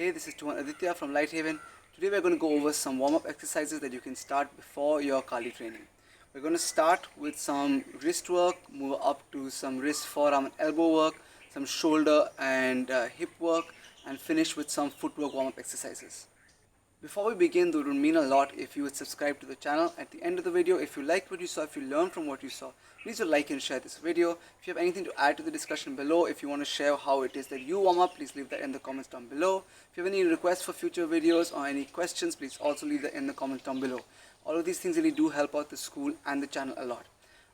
Hey, this is Tuhon Aditya from LightHaven. Today we're going to go over some warm-up exercises that you can start before your Kali training. We're going to start with some wrist work, move up to some wrist, forearm and elbow work, some shoulder and hip work, and finish with some footwork warm-up exercises. Before we begin, it would mean a lot if you would subscribe to the channel. At the end of the video, if you liked what you saw, if you learned from what you saw, please do like and share this video. If you have anything to add to the discussion below, if you want to share how it is that you warm up, please leave that in the comments down below. If you have any requests for future videos or any questions, please also leave that in the comments down below. All of these things really do help out the school and the channel a lot.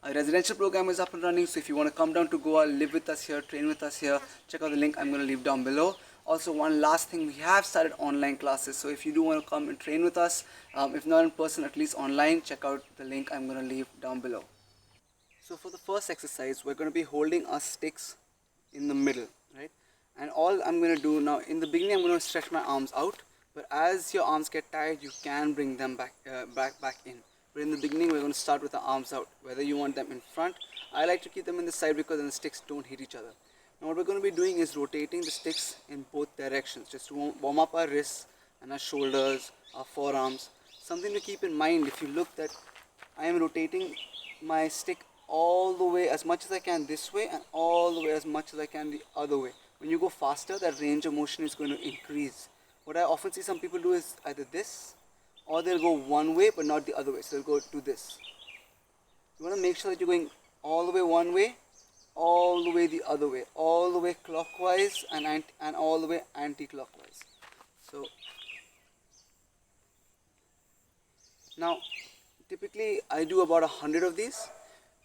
Our residential program is up and running, so if you want to come down to Goa, live with us here, train with us here, check out the link I'm going to leave down below. Also, one last thing, we have started online classes, so if you do want to come and train with us, if not in person, at least online, check out the link I'm going to leave down below. So for the first exercise, we're going to be holding our sticks in the middle, right? And all I'm going to do now, in the beginning I'm going to stretch my arms out, but as your arms get tired, you can bring them back in. But in the beginning, we're going to start with the arms out, whether you want them in front. I like to keep them in the side because then the sticks don't hit each other. Now what we're going to be doing is rotating the sticks in both directions, just to warm up our wrists and our shoulders, our forearms. Something to keep in mind, if you look, that I am rotating my stick all the way as much as I can this way and all the way as much as I can the other way. When you go faster, that range of motion is going to increase. What I often see some people do is either this, or they'll go one way but not the other way, so they'll go do this. You want to make sure that you're going all the way one way, all the way the other way, all the way clockwise and all the way anti-clockwise. So now typically I do about 100 of these.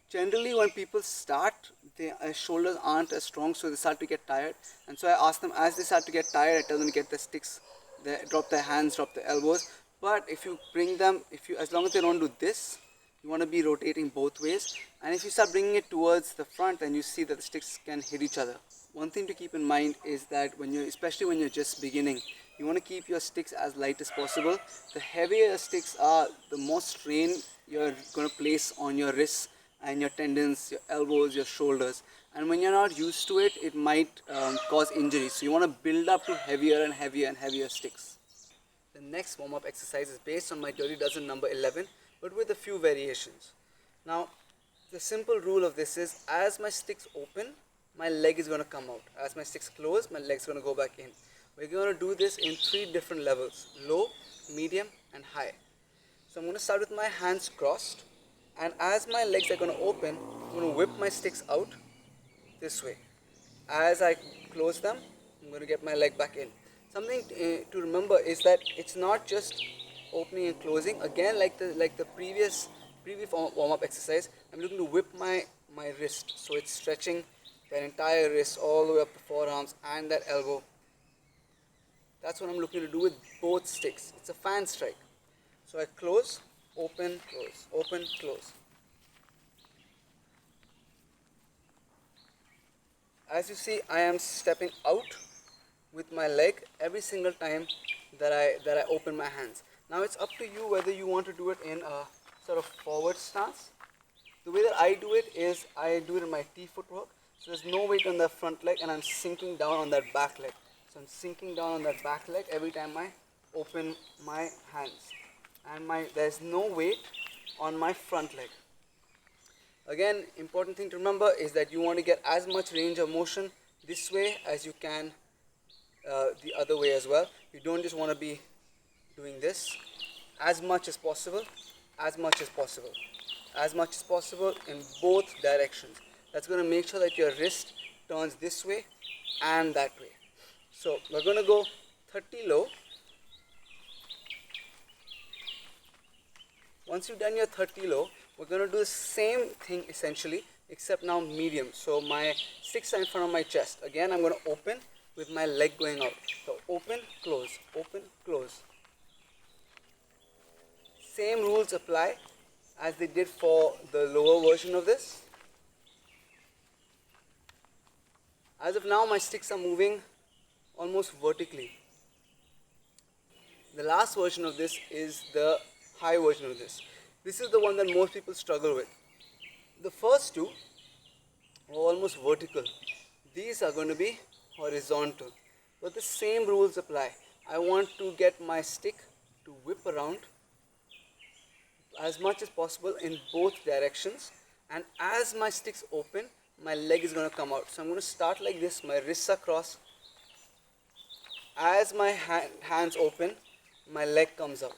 Generally when people start, their shoulders aren't as strong, so they start to get tired, and so I ask them, as they start to get tired, I tell them to get their sticks, they drop their hands, drop their elbows. But if you bring them, as long as they don't do this, you want to be rotating both ways, and if you start bringing it towards the front, then you see that the sticks can hit each other. One thing to keep in mind is that especially when you're just beginning, you want to keep your sticks as light as possible. The heavier your sticks are, the more strain you're going to place on your wrists and your tendons, your elbows, your shoulders, and when you're not used to it, it might cause injury. So you want to build up to heavier and heavier and heavier sticks. The next warm-up exercise is based on my Dirty Dozen number 11, but with a few variations. Now, the simple rule of this is, as my sticks open, my leg is going to come out. As my sticks close, my leg's going to go back in. We're going to do this in 3 different levels: low, medium, and high. So I'm going to start with my hands crossed, and as my legs are going to open, I'm going to whip my sticks out this way. As I close them, I'm going to get my leg back in. Something to remember is that it's not just opening and closing. Again, like the previous warm-up exercise, I'm looking to whip my wrist, so it's stretching that entire wrist all the way up the forearms and that elbow. That's what I'm looking to do with both sticks. It's a fan strike. So I close, open, close, open, close. As you see, I am stepping out with my leg every single time that I open my hands. Now it's up to you whether you want to do it in a sort of forward stance. The way that I do it is I do it in my T footwork. So there's no weight on the front leg and I'm sinking down on that back leg. So I'm sinking down on that back leg every time I open my hands. And there's no weight on my front leg. Again, important thing to remember is that you want to get as much range of motion this way as you can the other way as well. You don't just want to be doing this. As much as possible, as much as possible, as much as possible in both directions. That's going to make sure that your wrist turns this way and that way. So we're going to go 30 low. Once you've done your 30 low, we're going to do the same thing essentially, except now medium. So my sticks are in front of my chest. Again, I'm going to open with my leg going out. So open, close, open, close. Same rules apply as they did for the lower version of this. As of now, my sticks are moving almost vertically. The last version of this is the high version of this. This is the one that most people struggle with. The first two are almost vertical. These are going to be horizontal. But the same rules apply. I want to get my stick to whip around as much as possible in both directions, and as my stick's open, my leg is going to come out. So I'm going to start like this, my wrists are crossed. As my hands open, my leg comes out.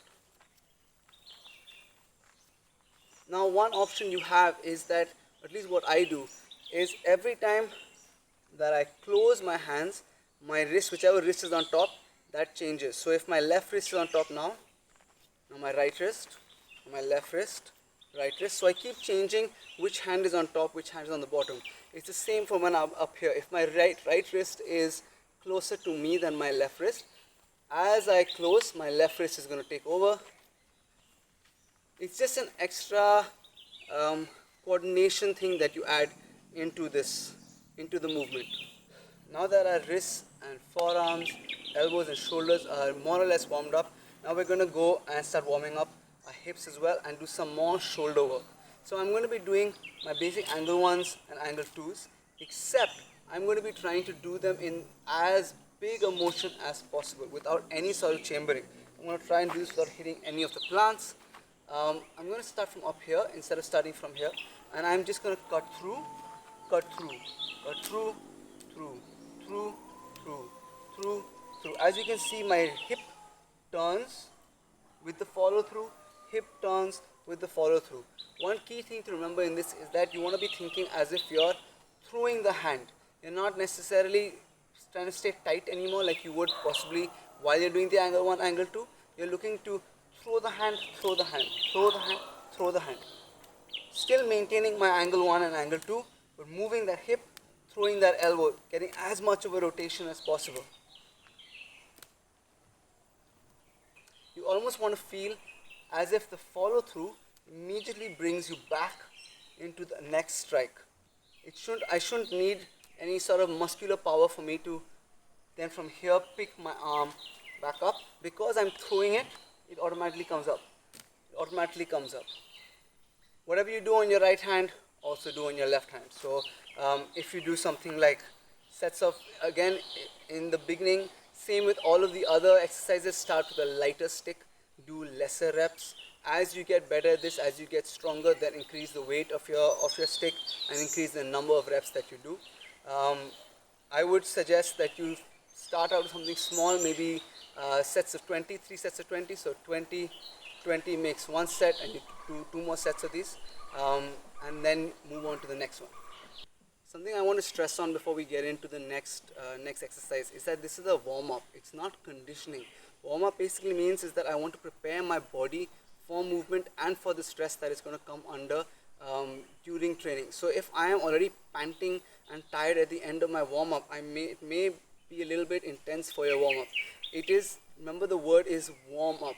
Now one option you have is that, at least what I do, is every time that I close my hands, my wrist, whichever wrist is on top, that changes. So if my left wrist is on top now my right wrist, my left wrist, right wrist. So I keep changing which hand is on top, which hand is on the bottom. It's the same for when I'm up here. If my right wrist is closer to me than my left wrist, as I close, my left wrist is going to take over. It's just an extra coordination thing that you add into the movement. Now that our wrists and forearms, elbows and shoulders are more or less warmed up, now we're going to go and start warming up our hips as well and do some more shoulder work. So I'm going to be doing my basic angle 1s and angle 2s, except I'm going to be trying to do them in as big a motion as possible without any sort of chambering. I'm going to try and do this without hitting any of the plants. I'm going to start from up here instead of starting from here, and I'm just going to cut through, cut through, cut through, through, through, through, through, through. As you can see, my hip turns with the follow through, hip turns with the follow through. One key thing to remember in this is that you want to be thinking as if you're throwing the hand. You're not necessarily trying to stay tight anymore like you would possibly while you're doing the angle 1, angle 2. You're looking to throw the hand, throw the hand, throw the hand, throw the hand. Still maintaining my angle 1 and angle 2, but moving that hip, throwing that elbow, getting as much of a rotation as possible. You almost want to feel as if the follow through immediately brings you back into the next strike. I shouldn't need any sort of muscular power for me to then from here pick my arm back up. Because I'm throwing it, it automatically comes up. It automatically comes up. Whatever you do on your right hand, also do on your left hand. So if you do something like sets of, again in the beginning, same with all of the other exercises, start with a lighter stick, do lesser reps. As you get better at this, as you get stronger, then increase the weight of your stick and increase the number of reps that you do. I would suggest that you start out with something small, maybe sets of 20, 3 sets of 20, so 20 makes one set, and you do 2 more sets of these, and then move on to the next one. Something I want to stress on before we get into the next exercise is that this is a warm-up. It's not conditioning. Warm-up basically means is that I want to prepare my body for movement and for the stress that is going to come under during training. So if I am already panting and tired at the end of my warm-up, it may be a little bit intense for your warm-up. Remember the word is warm-up.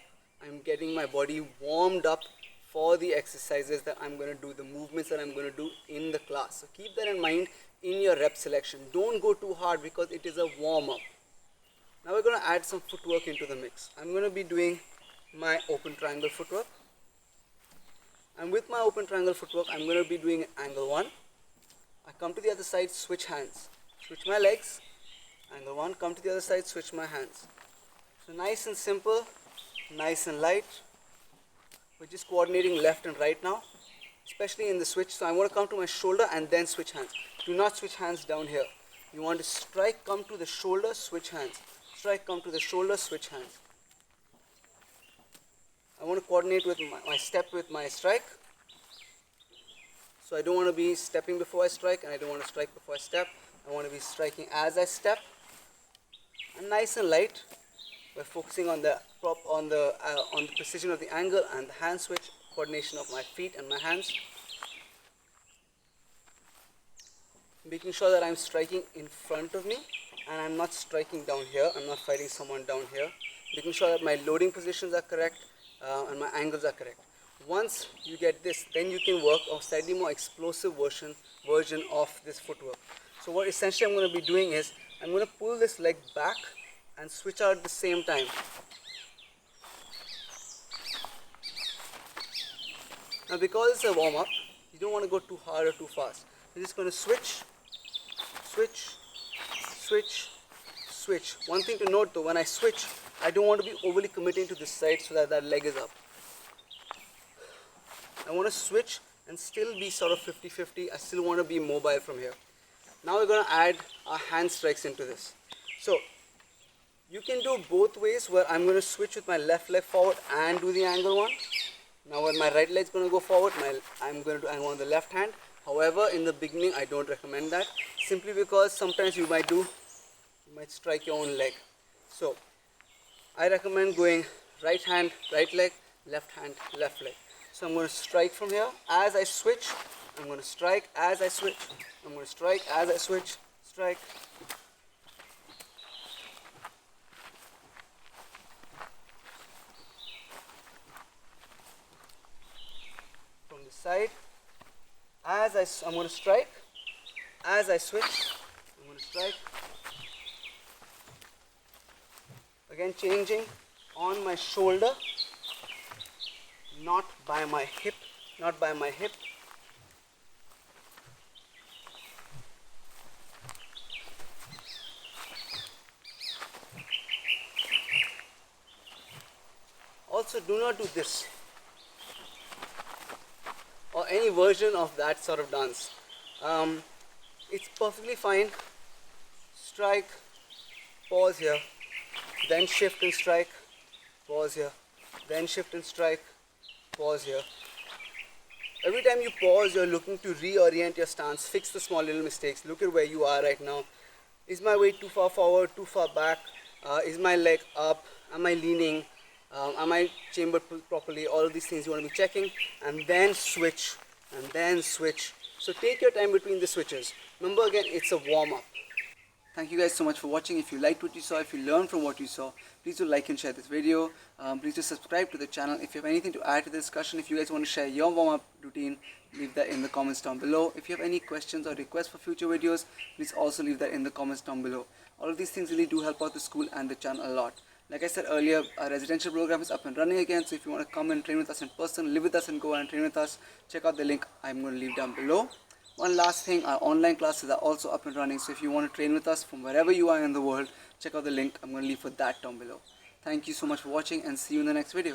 I'm getting my body warmed up for the exercises that I'm going to do, the movements that I'm going to do in the class. So keep that in mind in your rep selection. Don't go too hard because it is a warm-up. Now we're going to add some footwork into the mix. I'm going to be doing my open triangle footwork. And with my open triangle footwork, I'm going to be doing angle 1. I come to the other side, switch hands. Switch my legs. Angle 1, come to the other side, switch my hands. So nice and simple, nice and light. We're just coordinating left and right now, especially in the switch. So I want to come to my shoulder and then switch hands. Do not switch hands down here. You want to strike, come to the shoulder, switch hands. Strike, come to the shoulder, switch hands. I want to coordinate with my step with my strike. So I don't want to be stepping before I strike, and I don't want to strike before I step. I want to be striking as I step. And nice and light. We're focusing on the precision of the angle and the hand switch, coordination of my feet and my hands. Making sure that I'm striking in front of me and I'm not striking down here. I'm not fighting someone down here. Making sure that my loading positions are correct and my angles are correct. Once you get this, then you can work on slightly more explosive version of this footwork. So what essentially I'm going to be doing is I'm going to pull this leg back and switch out at the same time. Now because it's a warm-up, you don't want to go too hard or too fast. You're just going to switch, switch, switch, switch. One thing to note though, when I switch, I don't want to be overly committing to this side so that that leg is up. I want to switch and still be sort of 50-50. I still want to be mobile from here. Now we're going to add our hand strikes into this. So you can do both ways, where I'm going to switch with my left leg forward and do the angle one. Now when my right leg is going to go forward, I'm going to do angle on the left hand. However, in the beginning I don't recommend that, simply because sometimes you might strike your own leg. So I recommend going right hand, right leg, left hand, left leg. So I'm going to strike from here. As I switch, I'm going to strike. As I switch, I'm going to strike. As I switch, strike. From the side, I'm going to strike. As I switch, I'm going to strike. Again, changing on my shoulder, not by my hip, not by my hip. Also, do not do this or any version of that sort of dance. It's perfectly fine. Strike, pause here, then shift and strike, pause here, then shift and strike, pause here. Every time you pause, you're looking to reorient your stance, fix the small little mistakes. Look at where you are right now. Is my weight too far forward, too far back? Is my leg up? Am I leaning? Am I chambered properly? All of these things you want to be checking, and then switch, and then switch. So take your time between the switches. Remember, again, it's a warm-up. Thank you guys so much for watching. If you liked what you saw, if you learned from what you saw, please do like and share this video. Please do subscribe to the channel. If you have anything to add to the discussion, if you guys want to share your warm-up routine, leave that in the comments down below. If you have any questions or requests for future videos, please also leave that in the comments down below. All of these things really do help out the school and the channel a lot. Like I said earlier, our residential program is up and running again, so if you want to come and train with us in person, live with us and go and train with us, check out the link I'm going to leave down below. One last thing, our online classes are also up and running, so if you want to train with us from wherever you are in the world, check out the link I'm going to leave for that down below. Thank you so much for watching, and see you in the next video.